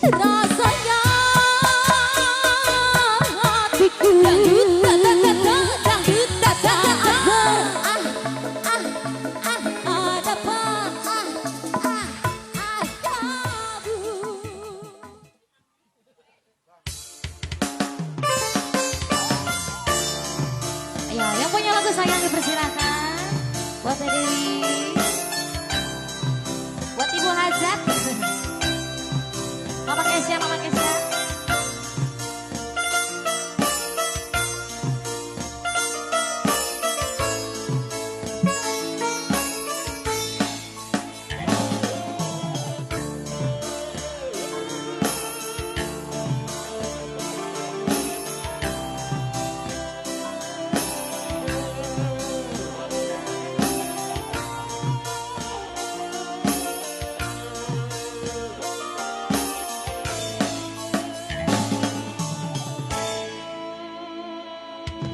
rasanya hatiku ayo yang punya lagu sayang dipersilakan buat Dewi, buat Ibu Hazat, Mama Kesya, Mama Kesya.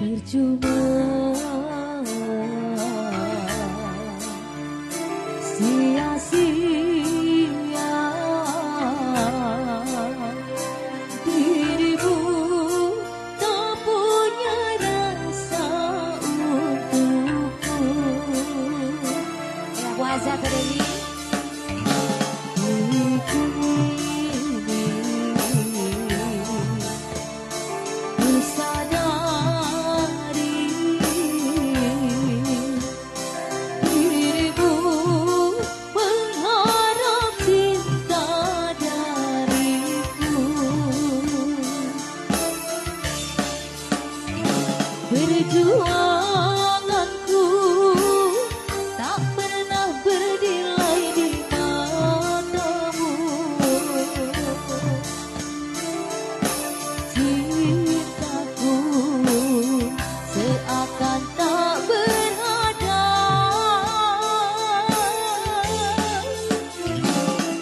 Percuma sia-sia dirimu tak punya rasa untukku. Ya puasa Dewi. Perjuanganku tak pernah bernilai di matamu. Cintaku seakan tak berada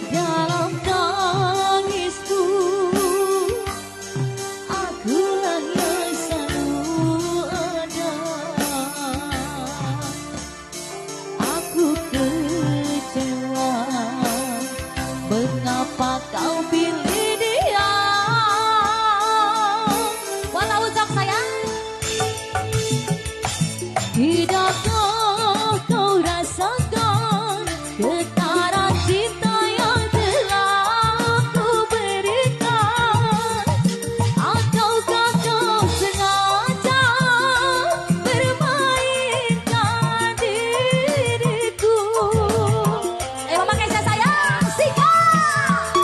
dalam tangisku. Akulah yang selalu ada. Aku kecewa, mengapa kau pilih dia? Walau ucap sayang, tidakkah kau rasakan getaran cinta yang telah ku berikan? Ataukah kau sengaja bermainkan diriku? Mama Kesya sayang, sikap.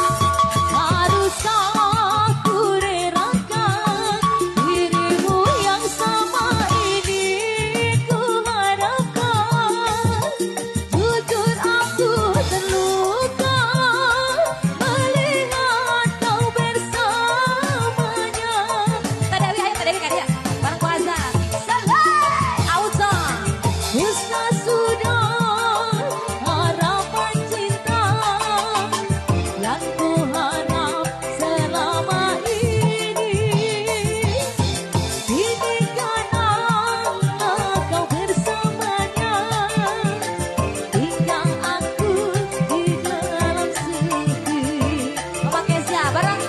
Haruskah ku relakan dirimu yang sama ini ku harapkan? Jujur aku terluka melihat kau bersamanya. Tadawi, ayo Tadawi Kadia, bareng puasa. Selai, auto. Musnah sudah harapan cinta yang ku harap selama ini. Izinkanlah kau bersamanya hingga aku di dalam sepi. Mama Kesya bareng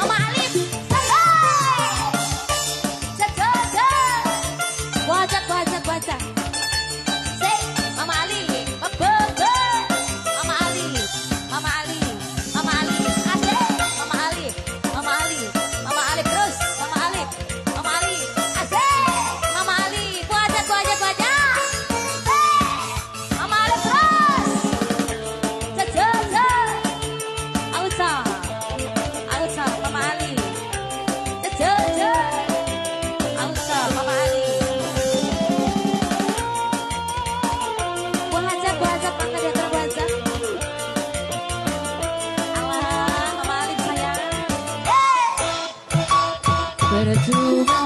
Mama Alif. Selai, wajak. Say, Mama Ali, Mama Ali, Mama Ali, Mama Ali, asik, Mama Ali, Mama Ali, Mama Ali terus, Mama Ali, Mama Ali, asik, Mama Ali, wajak, Mama Ali terus, ausa, Mama Ali, ausa, Mama Ali. Wajak, maka dia terwajak. Allah, Mama Alif sayang. Percuma